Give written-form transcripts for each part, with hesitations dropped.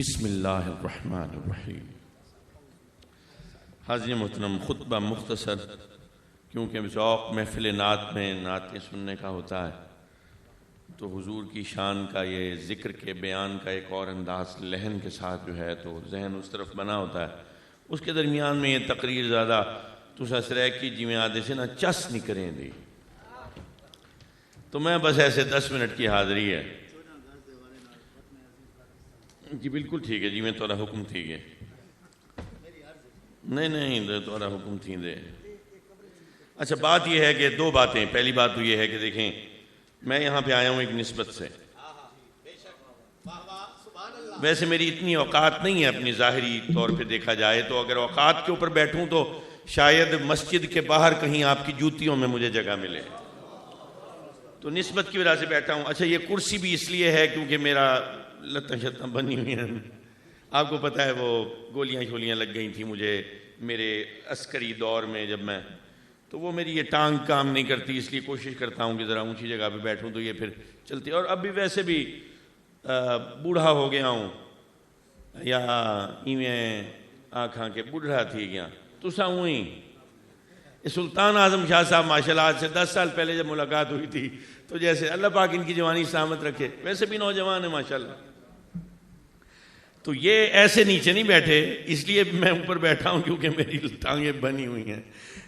बिस्मिल्लाहिर्रहमानिर्रहीम। हाज़िर मोहतरम, खुतबा मुख्तसर, क्योंकि ज़ौक़ महफ़िल नात में नातें सुनने का होता है तो हुजूर की शान का ये ज़िक्र के बयान का एक और अंदाज़ लहन के साथ जो है तो जहन उस तरफ बना होता है। उसके दरमियान में ये तकरीर ज़्यादा तुसा सरै की जिमें आदे से ना चस नहीं करें दी, तो मैं बस ऐसे 10 मिनट की हाज़री है जी। बिल्कुल ठीक है जी, मैं तोरा हुक्म थी है। नहीं तोरा हुक्म थी दे। अच्छा, बात यह है कि दो बातें। पहली बात तो यह है कि देखें, मैं यहाँ पे आया हूँ एक निस्बत से। वैसे मेरी इतनी औकात नहीं है अपनी ज़ाहिरी तौर पे देखा जाए तो, अगर औकात के ऊपर बैठूँ तो शायद मस्जिद के बाहर कहीं आपकी जूतियों में मुझे जगह मिले, तो निस्बत की वजह से बैठा हूँ। अच्छा, ये कुर्सी भी इसलिए है क्योंकि मेरा लत्ता शत्ता बनी हुई हैं। आपको पता है वो गोलियां शोलियां लग गई थी मुझे मेरे अस्करी दौर में जब मैं, तो वो मेरी ये टांग काम नहीं करती, इसलिए कोशिश करता हूँ कि ज़रा ऊंची जगह पे बैठूँ तो ये फिर चलती। और अब भी वैसे भी बूढ़ा हो गया हूँ, या इवें आखा के बूढ़ा थी गया तुसा वहीं। सुल्तान आज़म शाह साहब माशाल्लाह आज से 10 साल पहले जब मुलाकात हुई थी तो जैसे अल्लाह पाक इनकी जवानी सलामत रखे, वैसे भी नौजवान है माशाल्लाह। तो ये ऐसे नीचे नहीं बैठे, इसलिए मैं ऊपर बैठा हूँ क्योंकि मेरी टांगें बनी हुई हैं।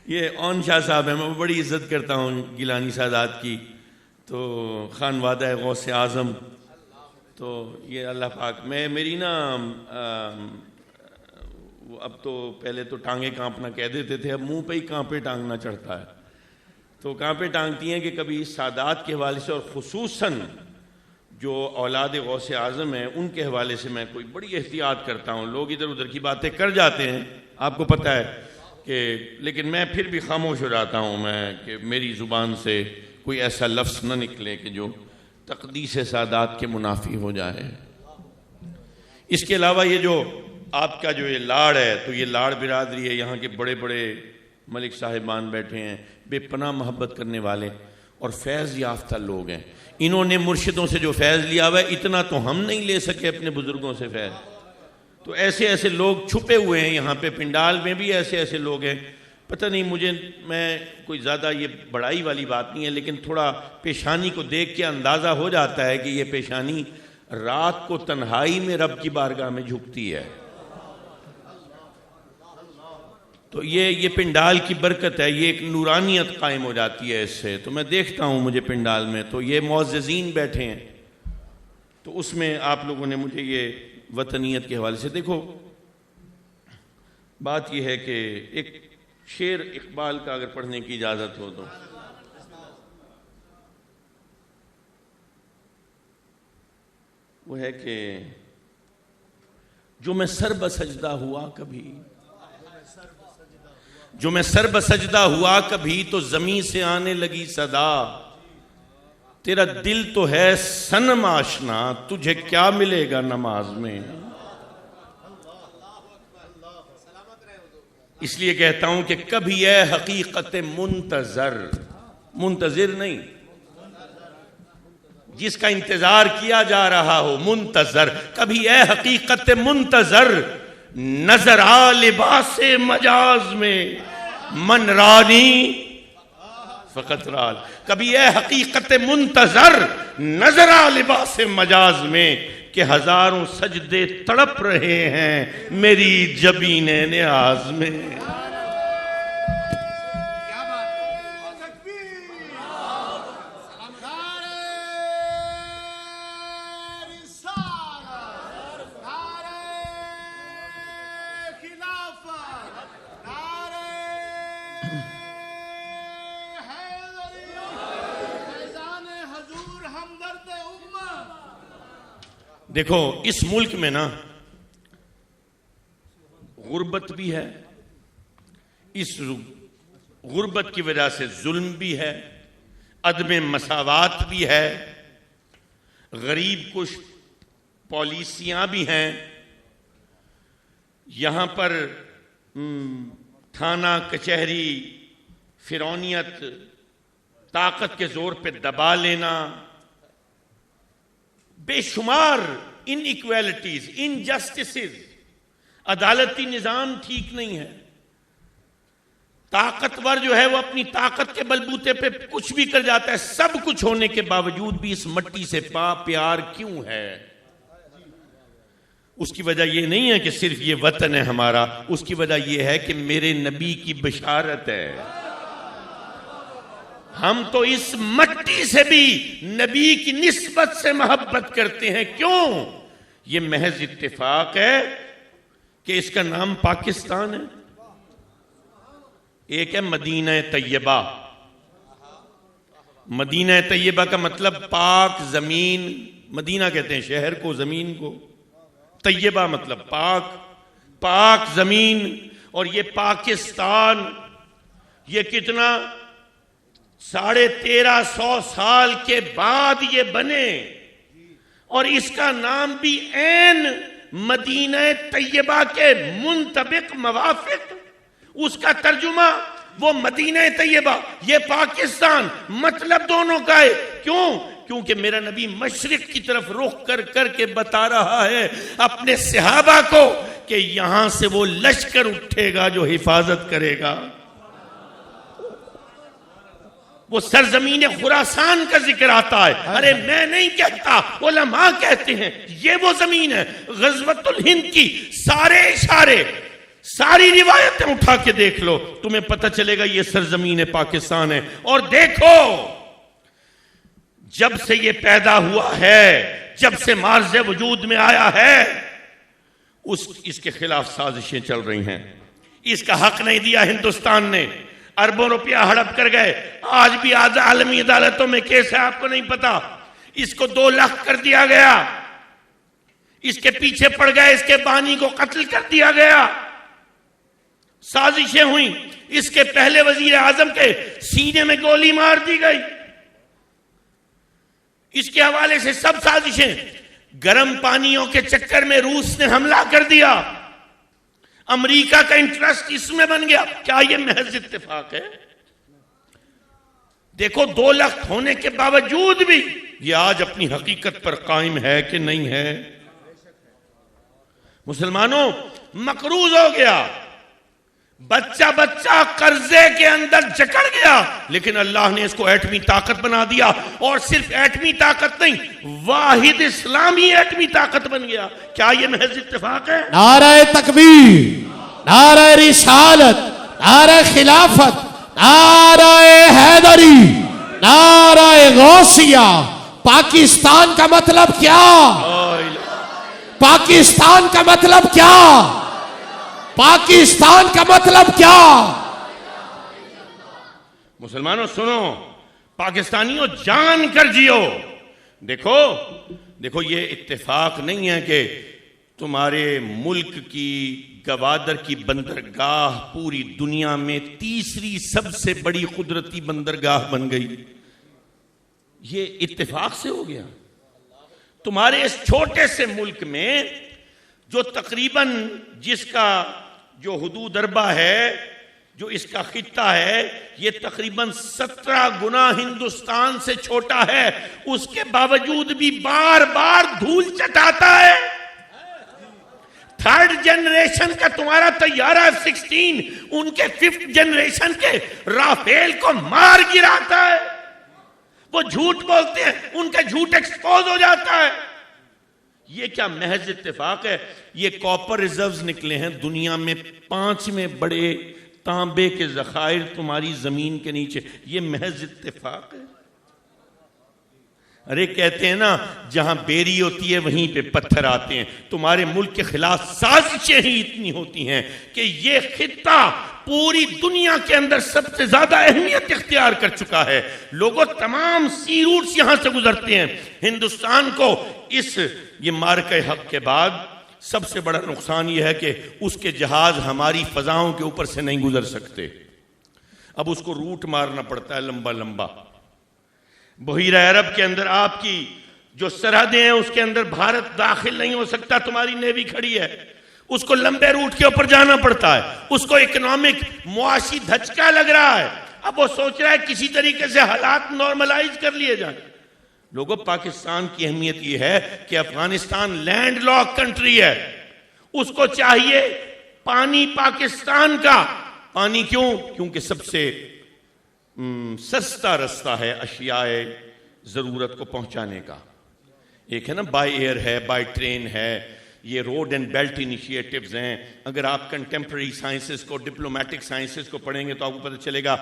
ये ओन शाह साहब है, मैं बड़ी इज्जत करता हूँ गिलानी सादात की, तो खानवादा गौस आज़म। तो ये अल्लाह पाक मेरी ना अब तो पहले तो टांगे कांपना कह देते थे, अब मुंह पे ही कांपे टांगना चढ़ता है। तो कांपे टांगती हैं कि कभी सादात के हवाले से, और ख़ुसूसन जो औलाद गौस आज़म है उनके हवाले से मैं कोई बड़ी एहतियात करता हूँ। लोग इधर उधर की बातें कर जाते हैं, आपको पता है कि, लेकिन मैं फिर भी खामोश हो जाता हूँ मैं कि मेरी ज़ुबान से कोई ऐसा लफ्ज़ न निकले कि जो तक़दीस सादात के मुनाफी हो जाए। इसके अलावा ये जो आपका जो ये लाड़ है, तो ये लाड़ बिरादरी है, यहाँ के बड़े बड़े मलिक साहिबान बैठे हैं, बेपनाह मोहब्बत करने वाले और फैज़ याफ्ता लोग हैं। इन्होंने मुर्शिदों से जो फैज़ लिया हुआ है, इतना तो हम नहीं ले सके अपने बुज़ुर्गों से फैज़। तो ऐसे ऐसे लोग छुपे हुए हैं यहाँ पे, पिंडाल में भी ऐसे ऐसे लोग हैं। पता नहीं मुझे, मैं कोई ज़्यादा ये बड़ाई वाली बात नहीं है, लेकिन थोड़ा पेशानी को देख के अंदाज़ा हो जाता है कि ये पेशानी रात को तन्हाई में रब की बारगाह में झुकती है। तो ये पिंडाल की बरकत है, ये एक नूरानियत कायम हो जाती है इससे। तो मैं देखता हूँ मुझे पिंडाल में तो ये मुअज़्ज़िज़ीन बैठे हैं, तो उसमें आप लोगों ने मुझे ये वतनियत के हवाले से, देखो बात यह है कि एक शेर इकबाल का अगर पढ़ने की इजाज़त हो तो, वो है कि जो मैं सर बसजदा हुआ कभी, जो मैं सर बसजदा हुआ कभी तो ज़मीं से आने लगी सदा, तेरा दिल तो है सनम आशना, तुझे क्या मिलेगा नमाज में। इसलिए कहता हूं कि कभी है हकीकत मुंतजर, मुंतजिर नहीं, जिसका इंतजार किया जा रहा हो, मुंतजर। कभी है हकीकत मुंतजर, नजर आ लिबास मजाज में, मन रानी फकत राल। कभी है हकीकत मुंतजर, नजर आ लिबास मजाज में, कि हजारों सजदे तड़प रहे हैं मेरी जबीने नियाज में। देखो इस मुल्क में ना गुर्बत भी है, इस गुर्बत की वजह से जुल्म भी है, अदम मसावात भी है, गरीब कुछ पॉलिसियां भी हैं। यहां पर थाना कचहरी, फिरौनियत, ताकत के जोर पे दबा लेना, बेशुमार इनइक्वालिटीज, इनजस्टिसेस, अदालती निजाम ठीक नहीं है। ताकतवर जो है वो अपनी ताकत के बलबूते पे कुछ भी कर जाता है। सब कुछ होने के बावजूद भी इस मट्टी से प्यार क्यों है? उसकी वजह यह नहीं है कि सिर्फ ये वतन है हमारा, उसकी वजह यह है कि मेरे नबी की बशारत है। हम तो इस मट्टी से भी नबी की निस्बत से मोहब्बत करते हैं। क्यों? ये महज इत्तेफाक है कि इसका नाम पाकिस्तान है, एक है मदीना तैयबा। मदीना तैयबा का मतलब पाक जमीन, मदीना कहते हैं शहर को, जमीन को, तैयबा मतलब पाक, पाक जमीन। और ये पाकिस्तान, ये कितना 1350 साल के बाद ये बने, और इसका नाम भी ऐन मदीना तैयबा के मुंतबिक मवाफिक, उसका तर्जुमा वो मदीना तैयबा, ये पाकिस्तान, मतलब दोनों का है। क्यों? क्योंकि मेरा नबी मशरिक की तरफ रुख कर करके बता रहा है अपने सहाबा को कि यहां से वो लश्कर उठेगा जो हिफाजत करेगा। वो सरजमीन खुरासान का जिक्र आता है। अरे मैं नहीं कहता, उलमा कहते हैं ये वो जमीन है। गज़वतुल हिंद की सारे इशारे, सारी रिवायतें उठा के देख लो, तुम्हें पता चलेगा ये सरजमीन पाकिस्तान है। और देखो, जब से ये पैदा हुआ है, जब से मार्ज़ वजूद में आया है, इसके खिलाफ साजिशें चल रही हैं। इसका हक नहीं दिया हिंदुस्तान ने, अरबों रुपया हड़प कर गए। आज भी आलमी अदालतों में केस है, आपको नहीं पता। इसको 2 लाख कर दिया गया, इसके पीछे पड़ गए, इसके बानी को कत्ल कर दिया गया, साजिशें हुई। इसके पहले वजीर आजम के सीने में गोली मार दी गई। इसके हवाले से सब साजिशें। गर्म पानियों के चक्कर में रूस ने हमला कर दिया, अमेरिका का इंटरेस्ट इसमें बन गया। क्या यह महज इत्तेफाक है? देखो, 2 लाख होने के बावजूद भी यह आज अपनी हकीकत पर कायम है कि नहीं है? मुसलमानों, मकरूज हो गया, बच्चा बच्चा कर्जे के अंदर जकड़ गया, लेकिन अल्लाह ने इसको एटमी ताकत बना दिया। और सिर्फ एटमी ताकत नहीं, वाहिद इस्लाम ही एटमी ताकत बन गया। क्या यह महज इत्तेफाक है? नारे तकबीर, नारे रिसालत, नारे खिलाफत, नारे हैदरी, नारे गौसिया। पाकिस्तान का मतलब क्या? पाकिस्तान का मतलब क्या? पाकिस्तान का मतलब क्या? मुसलमानों सुनो, पाकिस्तानियों जान कर जियो। देखो देखो, ये इत्तेफाक नहीं है कि तुम्हारे मुल्क की गवादर की बंदरगाह पूरी दुनिया में तीसरी सबसे बड़ी कुदरती बंदरगाह बन गई। ये इत्तेफाक से हो गया। तुम्हारे इस छोटे से मुल्क में जो तकरीबन, जिसका जो हुदूद अरबा है, जो इसका खित्ता है, ये तकरीबन 17 गुना हिंदुस्तान से छोटा है, उसके बावजूद भी बार बार धूल चटाता है। 3rd जनरेशन का तुम्हारा तैयारा F-16 उनके 5th जनरेशन के राफेल को मार गिराता है। वो झूठ बोलते हैं, उनका झूठ एक्सपोज हो जाता है। ये क्या महज इत्तेफाक है? ये कॉपर रिजर्व्स निकले हैं दुनिया में 5वें बड़े तांबे के जखायर तुम्हारी जमीन के नीचे। ये महज इत्तेफाक है? अरे कहते हैं ना, जहां बेरी होती है वहीं पे पत्थर आते हैं। तुम्हारे मुल्क के खिलाफ साजिशें ही इतनी होती हैं कि ये खित्ता पूरी दुनिया के अंदर सबसे ज्यादा अहमियत इख्तियार कर चुका है। लोगों, तमाम सी रूट्स यहां से गुजरते हैं। हिंदुस्तान को ये मार्के हक के बाद सबसे बड़ा नुकसान यह है कि उसके जहाज हमारी फजाओं के ऊपर से नहीं गुजर सकते। अब उसको रूट मारना पड़ता है लंबा लंबा। बहीरा अरब के अंदर आपकी जो सरहदें हैं उसके अंदर भारत दाखिल नहीं हो सकता। तुम्हारी नेवी खड़ी है, उसको लंबे रूट के ऊपर जाना पड़ता है। उसको इकोनॉमिक मुआशी धचका लग रहा है। अब वो सोच रहा है किसी तरीके से हालात नॉर्मलाइज कर लिए जाए। लोगों, पाकिस्तान की अहमियत यह है कि अफगानिस्तान लैंडलॉक कंट्री है, उसको चाहिए पानी पाकिस्तान का। पानी क्यों? क्योंकि सबसे सस्ता रास्ता है अशियाए जरूरत को पहुंचाने का। एक है ना बाय एयर है, बाय ट्रेन है, ये रोड एंड बेल्ट इनिशिएटिव्स हैं। अगर आप कंटेम्प्रेरी साइंसेस को, डिप्लोमेटिक साइंसेस को पढ़ेंगे तो आपको पता चलेगा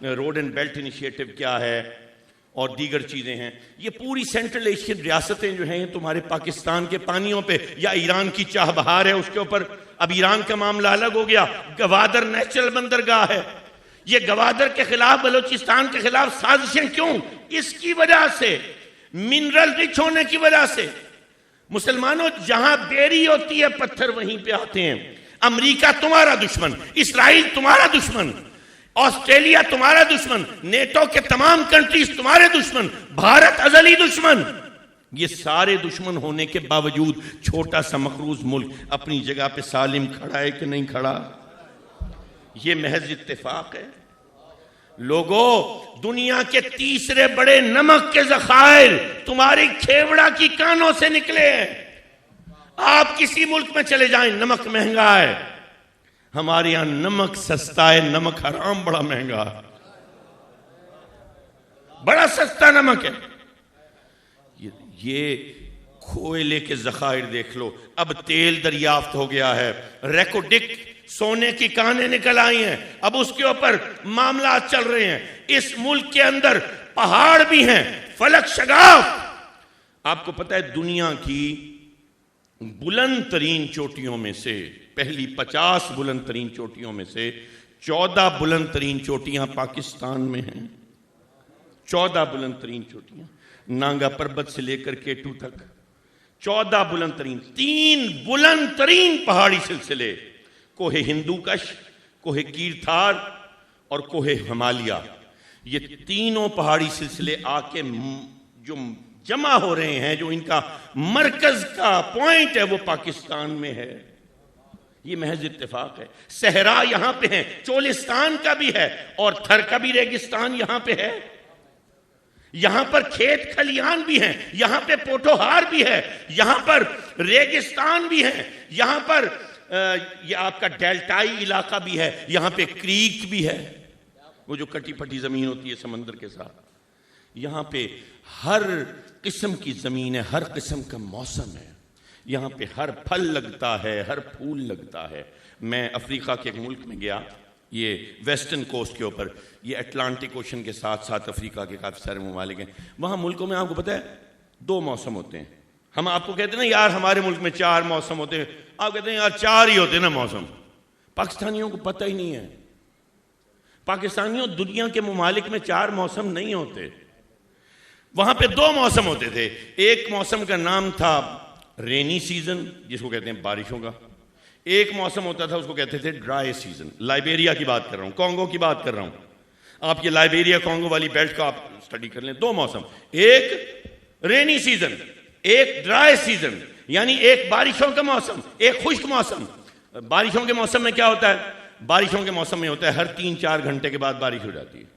रोड एंड बेल्ट इनिशिएटिव क्या है और दीगर चीजें हैं। ये पूरी सेंट्रल एशियन रियासतें जो हैं तुम्हारे पाकिस्तान के पानियों पे, या ईरान की चाह बहार है उसके ऊपर। अब ईरान का मामला अलग हो गया, गवादर नेचुरल बंदरगाह है। ये गवादर के खिलाफ, बलूचिस्तान के खिलाफ साजिशें क्यों? इसकी वजह से, मिनरल रिच होने की वजह से। मुसलमानों, जहां बेरी होती है पत्थर वहीं पे आते हैं। अमेरिका तुम्हारा दुश्मन, इसराइल तुम्हारा दुश्मन, ऑस्ट्रेलिया तुम्हारा दुश्मन, नेटो के तमाम कंट्रीज तुम्हारे दुश्मन, भारत अजली दुश्मन। ये सारे दुश्मन होने के बावजूद छोटा सा मखरूज मुल्क अपनी जगह पे सालिम खड़ा है कि नहीं खड़ा? ये महज इत्तेफाक है। लोगों, दुनिया के तीसरे बड़े नमक के जखायर तुम्हारी खेवड़ा की कानों से निकले हैं। आप किसी मुल्क में चले जाएं, नमक महंगा है। हमारे यहां नमक सस्ता है, नमक हराम बड़ा महंगा है। बड़ा सस्ता नमक है। ये कोयले के जखायर देख लो, अब तेल दरियाफ्त हो गया है। रेकोडिक सोने की कानें निकल आई हैं, अब उसके ऊपर मामला चल रहे हैं। इस मुल्क के अंदर पहाड़ भी हैं, फलक शगाफ। आपको पता है दुनिया की बुलंद तरीन चोटियों में से, पहली 50 बुलंद तरीन चोटियों में से 14 बुलंद तरीन चोटियां पाकिस्तान में हैं। 14 बुलंद तरीन चोटियां, नांगा पर्वत से लेकर केटू तक 14 बुलंद तरीन। 3 बुलंद तरीन पहाड़ी सिलसिले, कोहे हिंदूकश, कोहे कीरथार और कोहे हिमालय। ये तीनों पहाड़ी सिलसिले आके जो जमा हो रहे हैं, जो इनका मरकज का पॉइंट है वो पाकिस्तान में है। ये महज इत्तेफाक है। सहरा यहां पे है, चोलिस्तान का भी है और थर का भी रेगिस्तान यहां पे है। यहां पर खेत खलियान भी हैं, यहां पे पोटोहार भी है, यहां पर रेगिस्तान भी है, यहां पर ये आपका डेल्टाई इलाका भी है, यहां पे क्रीक भी है, वो जो कटी फटी जमीन होती है समंदर के साथ। यहां पे हर किस्म की जमीन है, हर किस्म का मौसम है। यहां पे हर फल लगता है, हर फूल लगता है। मैं अफ्रीका के एक मुल्क में गया, ये वेस्टर्न कोस्ट के ऊपर, ये अटलांटिक ओशन के साथ साथ अफ्रीका के काफी सारे ममालिक हैं। वहां मुल्कों में आपको पता है 2 मौसम होते हैं। हम आपको कहते हैं ना यार हमारे मुल्क में 4 मौसम होते हैं, आप कहते हैं यार 4 ही होते हैं ना मौसम। पाकिस्तानियों को पता ही नहीं है। पाकिस्तानियों, दुनिया के ममालिक में 4 मौसम नहीं होते। वहां पे 2 मौसम होते थे। एक मौसम का नाम था रेनी सीजन, जिसको कहते हैं बारिशों का। एक मौसम होता था, उसको कहते थे ड्राई सीजन। लाइबेरिया की बात कर रहा हूं, कॉन्गो की बात कर रहा हूं। आप ये लाइबेरिया कॉन्गो वाली बेल्ट का आप स्टडी कर लें। 2 मौसम, एक रेनी सीजन, एक ड्राई सीजन, यानी एक बारिशों का मौसम, एक खुश्क मौसम। बारिशों के मौसम में क्या होता है? बारिशों के मौसम में होता है हर 3-4 घंटे के बाद बारिश हो जाती है,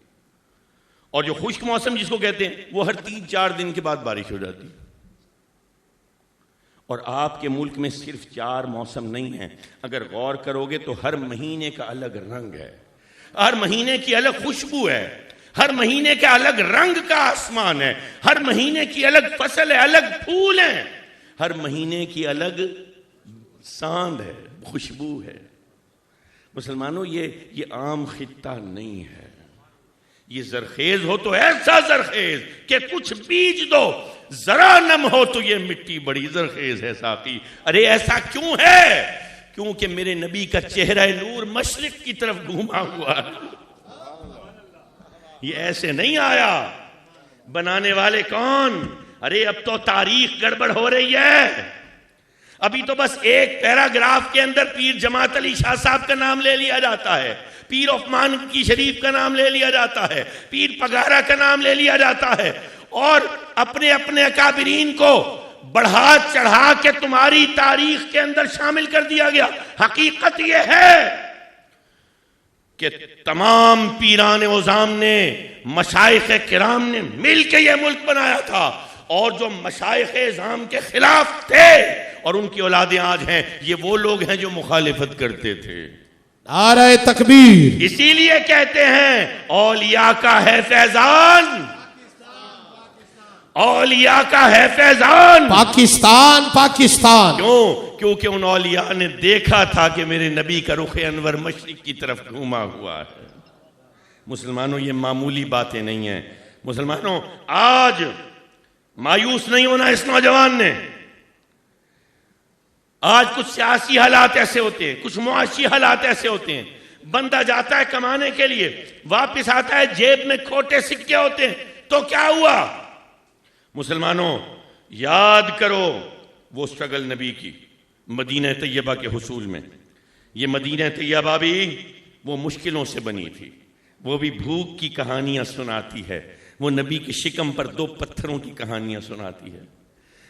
और जो खुश्क मौसम जिसको कहते हैं वो हर 3-4 दिन के बाद बारिश हो जाती है। और आपके मुल्क में सिर्फ 4 मौसम नहीं है। अगर गौर करोगे तो हर महीने का अलग रंग है, हर महीने की अलग खुशबू है, हर महीने का अलग रंग का आसमान है, हर महीने की अलग फसल है, अलग फूल है, हर महीने की अलग सांद है, खुशबू है। मुसलमानों, ये आम खित्ता नहीं है। ये जरखेज हो तो ऐसा जरखेज कि कुछ बीज दो, जरा नम हो तो ये मिट्टी बड़ी जरखेज है साथी। अरे ऐसा क्यों है? क्योंकि मेरे नबी का चेहरा नूर मशरिक की तरफ घूमा हुआ है। ये ऐसे नहीं आया। बनाने वाले कौन? अरे अब तो तारीख गड़बड़ हो रही है। अभी तो बस एक पैराग्राफ के अंदर पीर जमात अली शाह साहब का नाम ले लिया जाता है, पीर उस्मान की शरीफ का नाम ले लिया जाता है, पीर पगारा का नाम ले लिया जाता है, और अपने अपने अकाबिरीन को बढ़ा चढ़ा के तुम्हारी तारीख के अंदर शामिल कर दिया गया। हकीकत यह है कि तमाम पीरान उज़ाम ने, मशाइख किराम ने मिल के यह मुल्क बनाया था, और जो मशाइख इज़ाम के खिलाफ थे और उनकी औलादें आज हैं, ये वो लोग हैं जो मुखालिफत करते थे। नारे तकबीर। इसीलिए कहते हैं औलिया का है फैजान, औलिया का है फैजान। पाकिस्तान पाकिस्तान। क्यों? क्योंकि उन औलिया ने देखा था कि मेरे नबी का रुख अनवर मशरिक की तरफ घूमा हुआ है। मुसलमानों, ये मामूली बातें नहीं हैं। मुसलमानों, आज मायूस नहीं होना इस नौजवान ने। आज कुछ सियासी हालात ऐसे होते हैं, कुछ मुआशी हालात ऐसे होते हैं, बंदा जाता है कमाने के लिए, वापस आता है जेब में खोटे सिक्के होते हैं, तो क्या हुआ? मुसलमानों, याद करो वो स्ट्रगल नबी की मदीना तैयबा के हुसूल में। ये मदीना तैयबा भी वो मुश्किलों से बनी थी, वो भी भूख की कहानियां सुनाती है, वो नबी के शिकम पर 2 पत्थरों की कहानियां सुनाती है।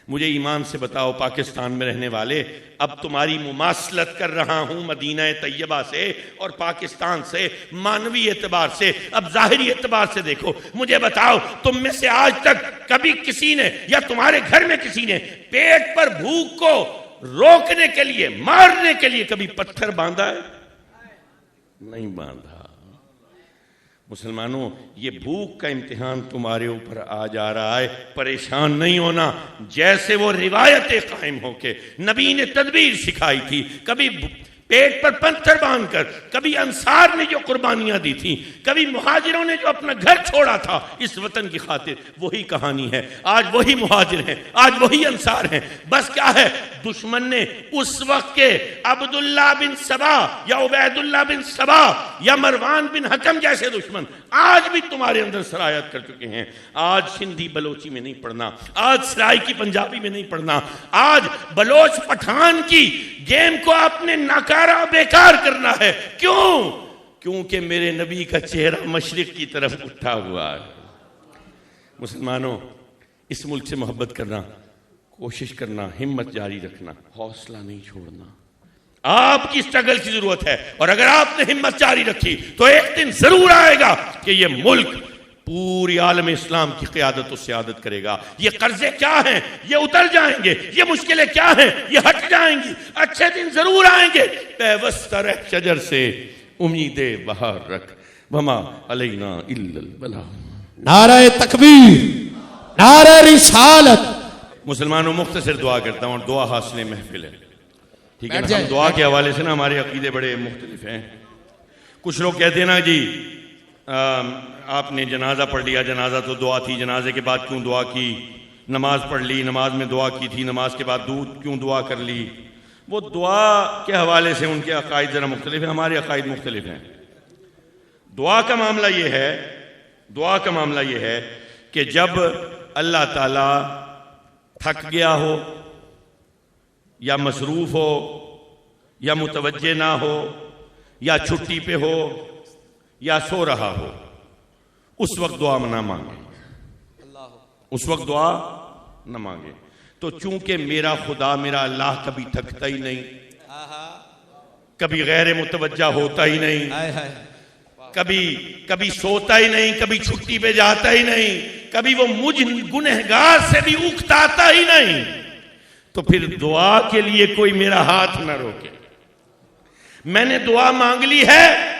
मुझे ईमान से बताओ पाकिस्तान में रहने वाले, अब तुम्हारी मुमासलत कर रहा हूं मदीना तैयबा से और पाकिस्तान से, मानवी एतबार से, अब जाहिरी एतबार से देखो, मुझे बताओ तुम में से आज तक कभी किसी ने या तुम्हारे घर में किसी ने पेट पर भूख को रोकने के लिए, मारने के लिए कभी पत्थर बांधा है? नहीं बांधा। मुसलमानों, ये भूख का इम्तिहान तुम्हारे ऊपर आ जा रहा है, परेशान नहीं होना। जैसे वो रिवायतें कायम होके नबी ने तदबीर सिखाई थी, कभी पेट पर पत्थर बांधकर, कभी अंसार ने जो कुर्बानियां दी थी, कभी मुहाजिरों ने जो अपना घर छोड़ा था इस वतन की खातिर, वही कहानी है। आज वही मुहाजिर हैं, आज वही अंसार हैं। बस क्या है, दुश्मन ने उस वक्त के अब्दुल्ला बिन सबा या उबैदुल्ला बिन सबा या मरवान बिन हकम जैसे दुश्मन आज भी तुम्हारे अंदर सरायत कर चुके हैं। आज सिंधी बलोची में नहीं पढ़ना, आज सराय की पंजाबी में नहीं पढ़ना, आज बलोच पठान की गेम को आपने नाकारा बेकार करना है। क्यों? क्योंकि मेरे नबी का चेहरा मशरिक की तरफ उठा हुआ है। मुसलमानों, इस मुल्क से मोहब्बत करना, कोशिश करना, हिम्मत जारी रखना, हौसला नहीं छोड़ना। आपकी स्ट्रगल की जरूरत है, और अगर आपने हिम्मत जारी रखी तो एक दिन जरूर आएगा कि ये मुल्क पूरी आलम इस्लाम की क़यादत और सियादत करेगा। ये कर्जे क्या हैं, ये उतर जाएंगे, ये मुश्किलें क्या हैं, ये हट जाएंगी, अच्छे दिन जरूर आएंगे। पैवस्त रह शजर से उम्मीदे बहार रख, वमा अलैना इल्लल बला। नारे तकबीर, नारे रिसालत। मुसलमानों, मुख्तसर दुआ करता हूँ और दुआ हासिल महफिल है, ठीक है ना। हम दुआ बैठ के हवाले से ना हमारे अकीदे बड़े मुख्तलिफ हैं। कुछ लोग कहते हैं ना जी आपने जनाजा पढ़ लिया, जनाजा तो दुआ थी, जनाजे के बाद क्यों दुआ की, नमाज पढ़ ली, नमाज में दुआ की थी, नमाज के बाद दूध क्यों दुआ कर ली। वो दुआ के हवाले से उनके अकायद ज़रा मुख्तलिफ हैं, हमारे अकायद मुख्तलिफ हैं। दुआ का मामला ये है, दुआ का मामला ये है कि जब अल्लाह ताला थक गया हो या मसरूफ हो या मुतवज्जे ना हो या छुट्टी पे हो या सो रहा हो, उस वक्त दुआ ना मांगे, उस वक्त दुआ न मांगे। तो चूंकि मेरा खुदा, मेरा अल्लाह कभी थकता ही नहीं, कभी गैर मुतवज्जा होता ही नहीं, कभी सोता ही नहीं, कभी छुट्टी पे जाता ही नहीं, कभी वो मुझ गुनहगार से भी उकताता ही नहीं, तो फिर दुआ के लिए कोई मेरा हाथ न रोके। मैंने दुआ मांग ली है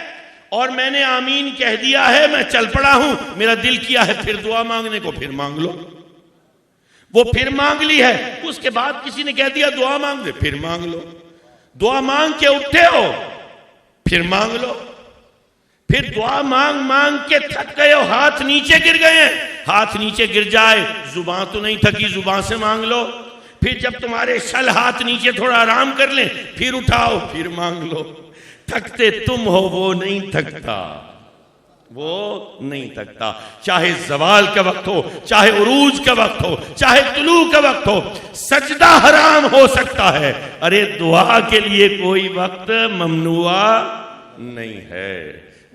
और मैंने आमीन कह दिया है, मैं चल पड़ा हूं, मेरा दिल किया है फिर दुआ मांगने को, फिर मांग लो। वो फिर मांग ली है, उसके बाद किसी ने कह दिया दुआ मांग दे, फिर मांग लो। दुआ मांग के उठे हो, फिर मांग लो। फिर दुआ मांग मांग के थक गए हो, हाथ नीचे गिर गए हैं, हाथ नीचे गिर जाए, जुबान तो नहीं थकी, जुबान से मांग लो। फिर जब तुम्हारे शल हाथ नीचे थोड़ा आराम कर ले, फिर उठाओ, फिर मांग लो। थकते तुम हो, वो नहीं थकता, वो नहीं थकता। चाहे जवाल का वक्त हो, चाहे उरूज का वक्त हो, चाहे तुलू का वक्त हो, सजदा हराम हो सकता है, अरे दुआ के लिए कोई वक्त ममनुआ नहीं है।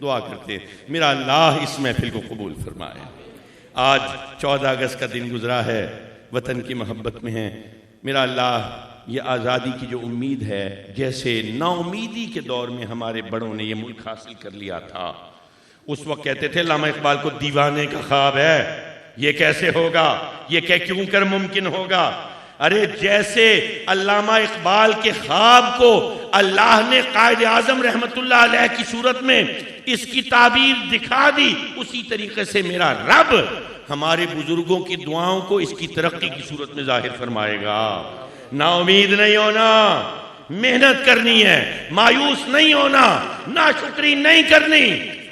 दुआ करते हैं, मेरा अल्लाह इस महफिल को कबूल फरमाए। आज 14 अगस्त का दिन गुजरा है, वतन की मोहब्बत में है। मेरा अल्लाह ये आज़ादी की जो उम्मीद है, जैसे नाउमीदी के दौर में हमारे बड़ों ने ये मुल्क हासिल कर लिया था, उस वक्त कहते थे, अल्लामा इकबाल को दीवाने का ख्वाब है, ये कैसे होगा, ये क्यों कर मुमकिन होगा? अरे जैसे अल्लामा इकबाल के ख्वाब को अल्लाह ने कायद आजम रहमतुल्लाह अलैह की सूरत में इसकी ताबीर दिखा दी, उसी तरीके से मेरा रब हमारे बुजुर्गों की दुआओं को इसकी तरक्की की सूरत में जाहिर फरमाएगा। ना उम्मीद नहीं होना, मेहनत करनी है, मायूस नहीं होना, नाशुक्री नहीं करनी।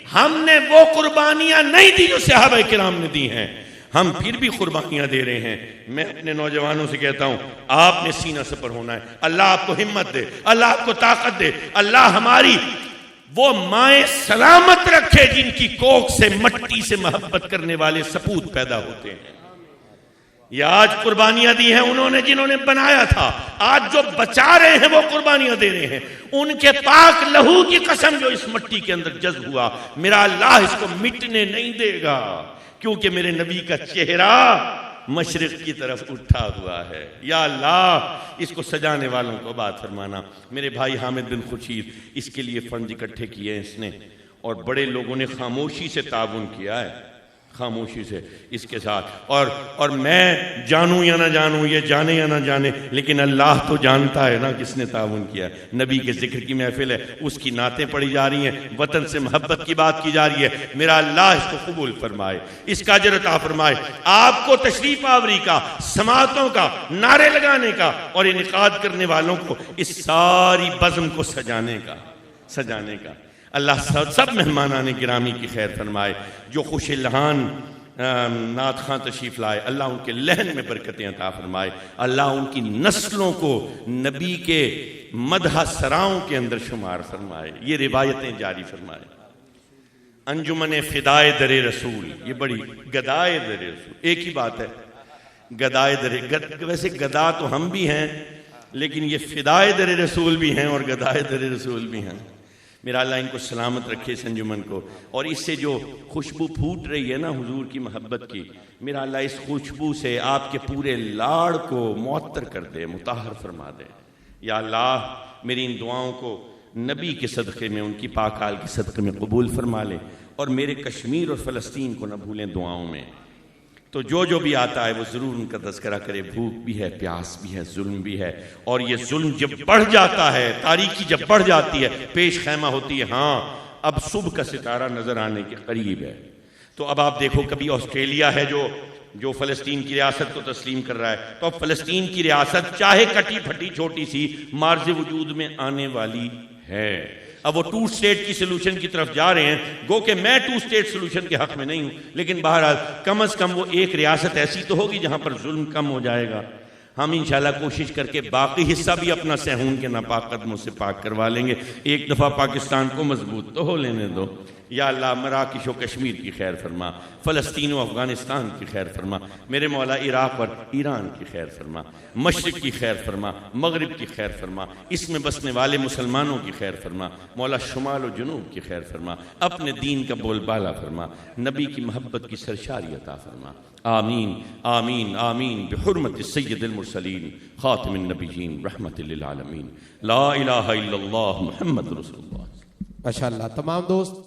हमने वो कुर्बानियां नहीं दी जो सहाबा किराम ने दी हैं, हम फिर भी कुर्बानियां दे रहे हैं। मैं अपने नौजवानों से कहता हूं, आपने सीना सपर होना है। अल्लाह आपको हिम्मत दे, अल्लाह आपको ताकत दे, अल्लाह हमारी वो माए सलामत रखे जिनकी कोख से मट्टी से मोहब्बत करने वाले सपूत पैदा होते हैं। ये आज कुर्बानियां दी हैं उन्होंने जिन्होंने बनाया था, आज जो बचा रहे हैं वो कुर्बानियां दे रहे हैं। उनके पाक लहू की कसम जो इस मट्टी के अंदर जज्ब हुआ, मेरा अल्लाह इसको मिटने नहीं देगा, क्योंकि मेरे नबी का चेहरा मशरिक की तरफ उठा हुआ है। या अल्लाह इसको सजाने वालों को बात फरमाना। मेरे भाई हामिद बिन खुशीर इसके लिए फंड इकट्ठे किए हैं इसने, और बड़े लोगों ने खामोशी से ताउन किया है, खामोशी से इसके साथ। और मैं जानूं या ना जानूं, ये जाने या ना जाने, लेकिन अल्लाह तो जानता है ना किसने ताउन किया। नबी के जिक्र की महफिल है, उसकी नातें पढ़ी जा रही हैं, वतन से मोहब्बत की बात की जा रही है। मेरा अल्लाह इसको कबूल फरमाए, इसका अजर अता फरमाए। आपको तशरीफ आवरी का, समातों का, नारे लगाने का और इनकाद करने वालों को इस सारी बज़्म को सजाने का अल्लाह सब मेहमान आने गिरामी की खैर फरमाए। जो खुश लहान नात खां तशरीफ लाए, अल्लाह उनके लहन में बरकतें अता फरमाए। अल्लाह उनकी नस्लों को नबी के मदह सराओं के अंदर शुमार फरमाए, ये रिवायतें जारी फरमाए। अंजुमन फिदाए दरे रसूल, ये बड़ी गदाए दरे रसूल, एक ही बात है, गदाए दरे। वैसे गदा तो हम भी हैं, लेकिन ये फिदाए दरे रसूल भी हैं और गदाए दरे रसूल भी हैं। मेरा अल्लाह इनको सलामत रखे इस अंजुमन को, और इससे जो खुशबू फूट रही है ना हुजूर की मोहब्बत की, मेरा अल्लाह इस खुशबू से आपके पूरे लाड़ को मुअत्तर कर दे, मुताहर फरमा दे। या अल्लाह मेरी इन दुआओं को नबी के सदक़े में, उनकी पाकाल के सदक़े में कबूल फरमा ले, और मेरे कश्मीर और फ़लस्तीन को न भूलें दुआओं में। तो जो भी आता है वो ज़रूर उनका तज़किरा करे। भूख भी है, प्यास भी है, जुल्म भी है, और ये जुल्म जब बढ़ जाता है, तारीकी जब बढ़ जाती है, पेश खैमा होती है, हाँ अब सुबह का सितारा नज़र आने के करीब है। तो अब आप देखो, कभी ऑस्ट्रेलिया है जो फ़लस्तीन की रियासत को तस्लीम कर रहा है, तो अब फ़लस्तीन की रियासत चाहे कटी फटी छोटी सी मार्ज़ वजूद में आने वाली है। अब वो टू स्टेट की सोल्यूशन की तरफ जा रहे हैं, गो कि मैं टू स्टेट सोल्यूशन के हक में नहीं हूं, लेकिन बहरहाल कम अज कम वो एक रियासत ऐसी तो होगी जहां पर जुल्म कम हो जाएगा। हम इंशाल्लाह कोशिश करके बाकी हिस्सा भी अपना सहून के नापाक कदमों से पाक करवा लेंगे। एक दफ़ा पाकिस्तान को मजबूत तो हो लेने दो। या अल्लाह मराकिश व कश्मीर की खैर फरमा, फ़लस्तीन व अफ़गानिस्तान की खैर फरमा, मेरे मौला इराक़ और ईरान की खैर फरमा, मशरिक़ की खैर फरमा, मगरिब की खैर फरमा, इसमें बसने वाले मुसलमानों की खैर फरमा, मौला शुमाल व जुनूब की खैर फरमा, अपने दीन का बोलबाला फरमा, नबी की मोहब्बत की सरशारी अता फरमा। आमीन आमीन आमीन बिहुर्मत सय्यदिल मुरसलीन खातिमिन नबिय्यीन रहमतुल लिल आलमीन ला इलाहा इल्लल्लाह मुहम्मद रसूलुल्लाह। माशाअल्लाह। तमाम दोस्त